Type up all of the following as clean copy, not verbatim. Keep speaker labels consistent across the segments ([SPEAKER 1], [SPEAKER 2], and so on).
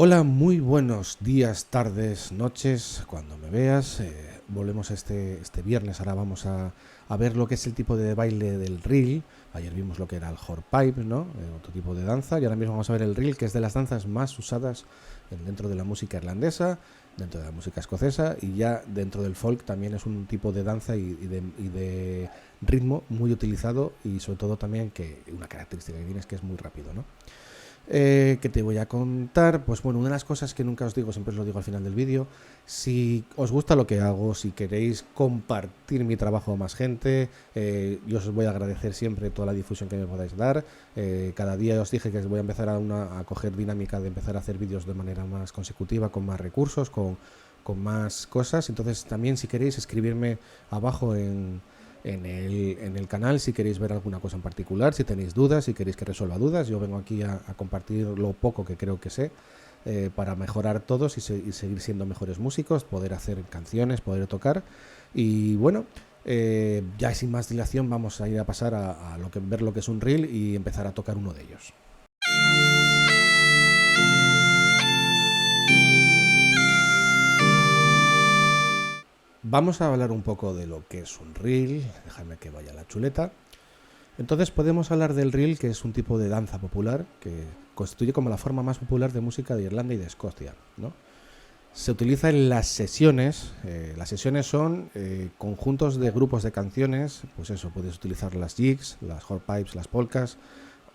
[SPEAKER 1] Hola, muy buenos días, tardes, noches, cuando me veas. Volvemos este viernes, ahora vamos a ver lo que es el tipo de baile del reel. Ayer vimos lo que era el hornpipe, ¿no? Otro tipo de danza, y ahora mismo vamos a ver el reel, que es de las danzas más usadas dentro de la música irlandesa, dentro de la música escocesa, y ya dentro del folk también es un tipo de danza y de ritmo muy utilizado, y sobre todo también que una característica que tiene es que es muy rápido, ¿no? ¿Qué te voy a contar? Pues bueno, una de las cosas que nunca os digo, siempre os lo digo al final del vídeo, si os gusta lo que hago, si queréis compartir mi trabajo a más gente, yo os voy a agradecer siempre toda la difusión que me podáis dar. Cada día os dije que voy a empezar a coger dinámica de empezar a hacer vídeos de manera más consecutiva, con más recursos, con más cosas. Entonces también si queréis escribirme abajo en el canal si queréis ver alguna cosa en particular, si tenéis dudas, si queréis que resuelva dudas. Yo vengo aquí a compartir lo poco que creo que sé, para mejorar todos y seguir siendo mejores músicos, poder hacer canciones, poder tocar. Y bueno, ya sin más dilación vamos a ir a pasar a ver lo que es un reel y empezar a tocar uno de ellos. Vamos a hablar un poco de lo que es un reel, déjame que vaya la chuleta. Entonces podemos hablar del reel, que es un tipo de danza popular que constituye como la forma más popular de música de Irlanda y de Escocia, ¿no? Se utiliza en las sesiones. Las sesiones son conjuntos de grupos de canciones. Pues eso, puedes utilizar las jigs, las hornpipes, las polkas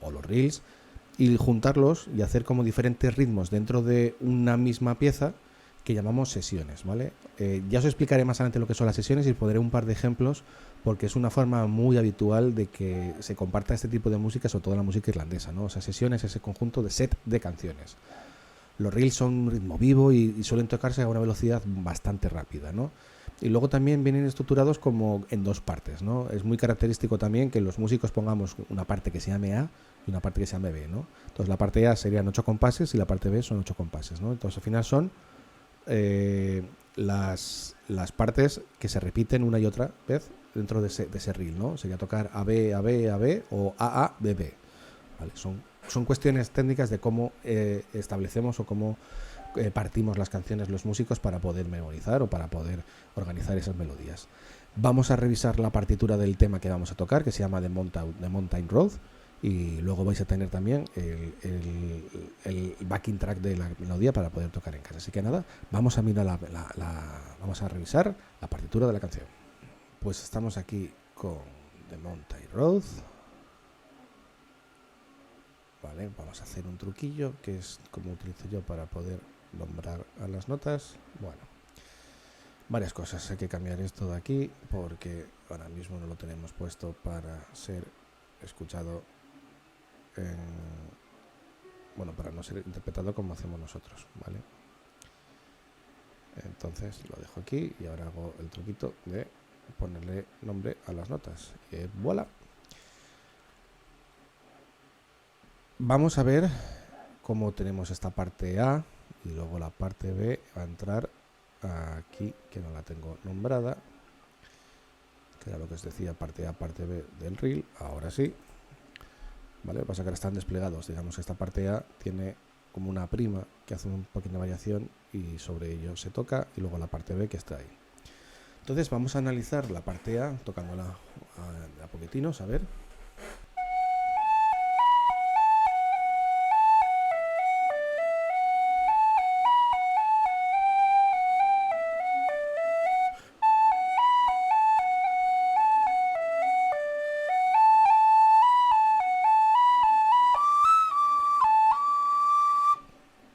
[SPEAKER 1] o los reels y juntarlos y hacer como diferentes ritmos dentro de una misma pieza que llamamos sesiones, ¿vale? Ya os explicaré más adelante lo que son las sesiones y pondré un par de ejemplos, porque es una forma muy habitual de que se comparta este tipo de música, sobre todo la música irlandesa, ¿no? O sea, sesiones es ese conjunto de set de canciones. Los reels son un ritmo vivo y suelen tocarse a una velocidad bastante rápida, ¿no? Y luego también vienen estructurados como en dos partes, ¿no? Es muy característico también que los músicos pongamos una parte que se llame A y una parte que se llame B, ¿no? Entonces la parte A serían 8 compases y la parte B son 8 compases, ¿no? Entonces al final son las partes que se repiten una y otra vez dentro de ese reel, ¿no? Sería tocar A, B, A, B, A, B o A, A, B, B. ¿Vale? Son cuestiones técnicas de cómo establecemos o cómo partimos las canciones los músicos para poder memorizar o para poder organizar esas melodías. Vamos a revisar la partitura del tema que vamos a tocar, que se llama The Mountain Road, y luego vais a tener también el backing track de la melodía para poder tocar en casa. Así que nada, vamos a mirar vamos a revisar la partitura de la canción. Pues estamos aquí con The Mountain Road. Vale, vamos a hacer un truquillo que es como utilizo yo para poder nombrar a las notas. Bueno, varias cosas. Hay que cambiar esto de aquí porque ahora mismo no lo tenemos puesto para ser escuchado bueno, para no ser interpretado como hacemos nosotros, ¿vale? Entonces lo dejo aquí y ahora hago el truquito de ponerle nombre a las notas. Y voilà. Vamos a ver cómo tenemos esta parte A y luego la parte B va a entrar aquí, que no la tengo nombrada, que era lo que os decía, parte A, parte B del reel. Ahora sí, ¿vale? Pasa que ahora están desplegados. Digamos que esta parte A tiene como una prima que hace una pequeña variación y sobre ello se toca, y luego la parte B que está ahí. Entonces vamos a analizar la parte A tocándola a poquitinos, a ver.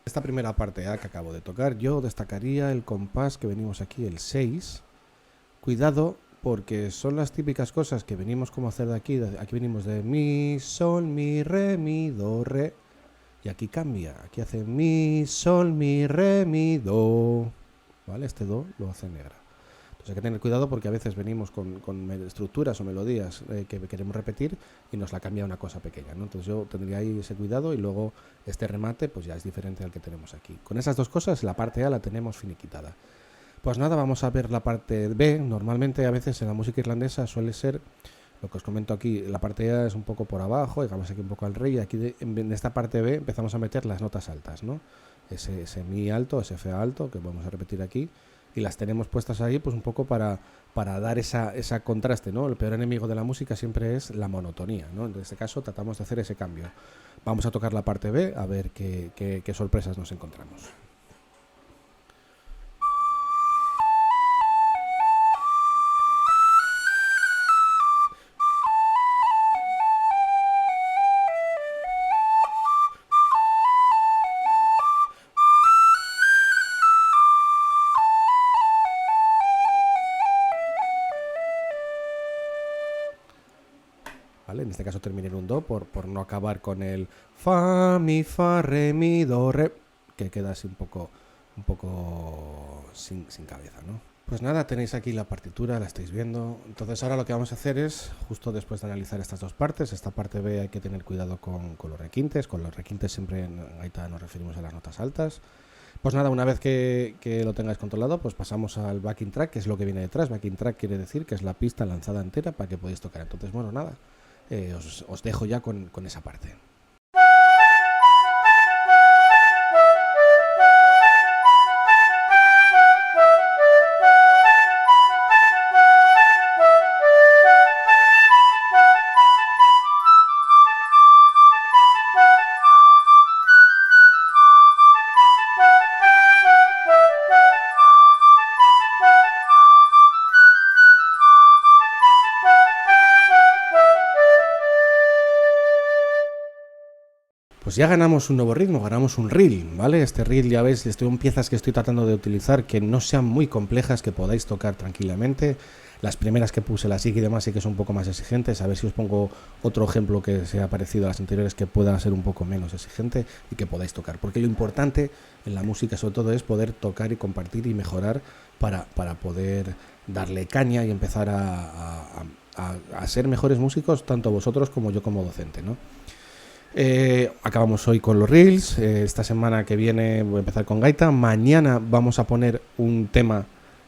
[SPEAKER 1] Esta primera parte A que acabo de tocar, yo destacaría el compás que venimos aquí, el 6. Cuidado, porque son las típicas cosas que venimos como a hacer de aquí. Aquí venimos de mi, sol, mi, re, mi, do, re. Y aquí cambia. Aquí hace mi, sol, mi, re, mi, do. ¿Vale? Este do lo hace negra. Entonces hay que tener cuidado porque a veces venimos con estructuras o melodías que queremos repetir y nos la cambia una cosa pequeña, ¿no? Entonces yo tendría ahí ese cuidado y luego este remate pues ya es diferente al que tenemos aquí. Con esas dos cosas la parte A la tenemos finiquitada. Pues nada, vamos a ver la parte B. Normalmente a veces en la música irlandesa suele ser lo que os comento aquí, la parte A es un poco por abajo, llegamos aquí un poco al rey y aquí en esta parte B empezamos a meter las notas altas, ¿no? ese mi alto, ese fa alto, que vamos a repetir aquí, y las tenemos puestas ahí pues un poco para dar esa contraste, ¿no? El peor enemigo de la música siempre es la monotonía, ¿no? En este caso tratamos de hacer ese cambio. Vamos a tocar la parte B a ver qué sorpresas nos encontramos. ¿Vale? En este caso terminé en un do por no acabar con el fa, mi, fa, re, mi, do, re, que queda así un poco sin cabeza, ¿no? Pues nada, tenéis aquí la partitura, la estáis viendo. Entonces ahora lo que vamos a hacer es, justo después de analizar estas dos partes, esta parte B hay que tener cuidado con los requintes. Con los requintes siempre en gaita nos referimos a las notas altas. Pues nada, una vez que lo tengáis controlado, pues pasamos al backing track, que es lo que viene detrás. Backing track quiere decir que es la pista lanzada entera para que podáis tocar. Entonces, bueno, nada, os dejo ya con esa parte. Pues ya ganamos un nuevo ritmo, ganamos un reel, ¿vale? Este reel, ya veis, son piezas que estoy tratando de utilizar que no sean muy complejas, que podáis tocar tranquilamente. Las primeras que puse, las SIG y demás, sí que son un poco más exigentes. A ver si os pongo otro ejemplo que sea parecido a las anteriores, que pueda ser un poco menos exigente y que podáis tocar. Porque lo importante en la música, sobre todo, es poder tocar y compartir y mejorar para poder darle caña y empezar a ser mejores músicos, tanto vosotros como yo como docente, ¿no? Acabamos hoy con los reels. Esta semana que viene voy a empezar con gaita. Mañana vamos a poner un tema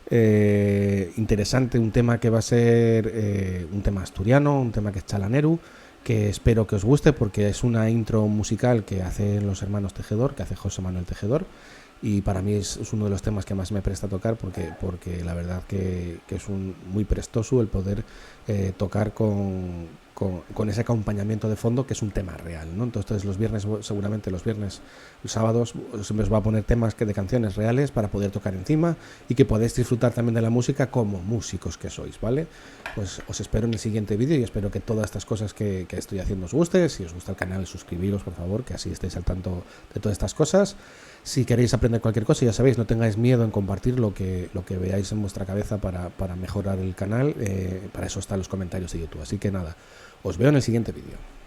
[SPEAKER 1] interesante, un tema que va a ser un tema asturiano, un tema que es chalaneru, que espero que os guste porque es una intro musical que hacen los hermanos Tejedor, que hace José Manuel Tejedor, y para mí es uno de los temas que más me presta a tocar porque la verdad que es muy prestoso el poder tocar con ese acompañamiento de fondo, que es un tema real, ¿no? Entonces los viernes, seguramente los sábados, siempre os va a poner temas de canciones reales para poder tocar encima y que podáis disfrutar también de la música como músicos que sois, ¿vale? Pues os espero en el siguiente vídeo y espero que todas estas cosas que estoy haciendo os guste. Si os gusta el canal, suscribiros, por favor, que así estéis al tanto de todas estas cosas. Si queréis aprender cualquier cosa, ya sabéis, no tengáis miedo en compartir lo que veáis en vuestra cabeza para mejorar el canal. Para eso están los comentarios de YouTube. Así que nada, os veo en el siguiente vídeo.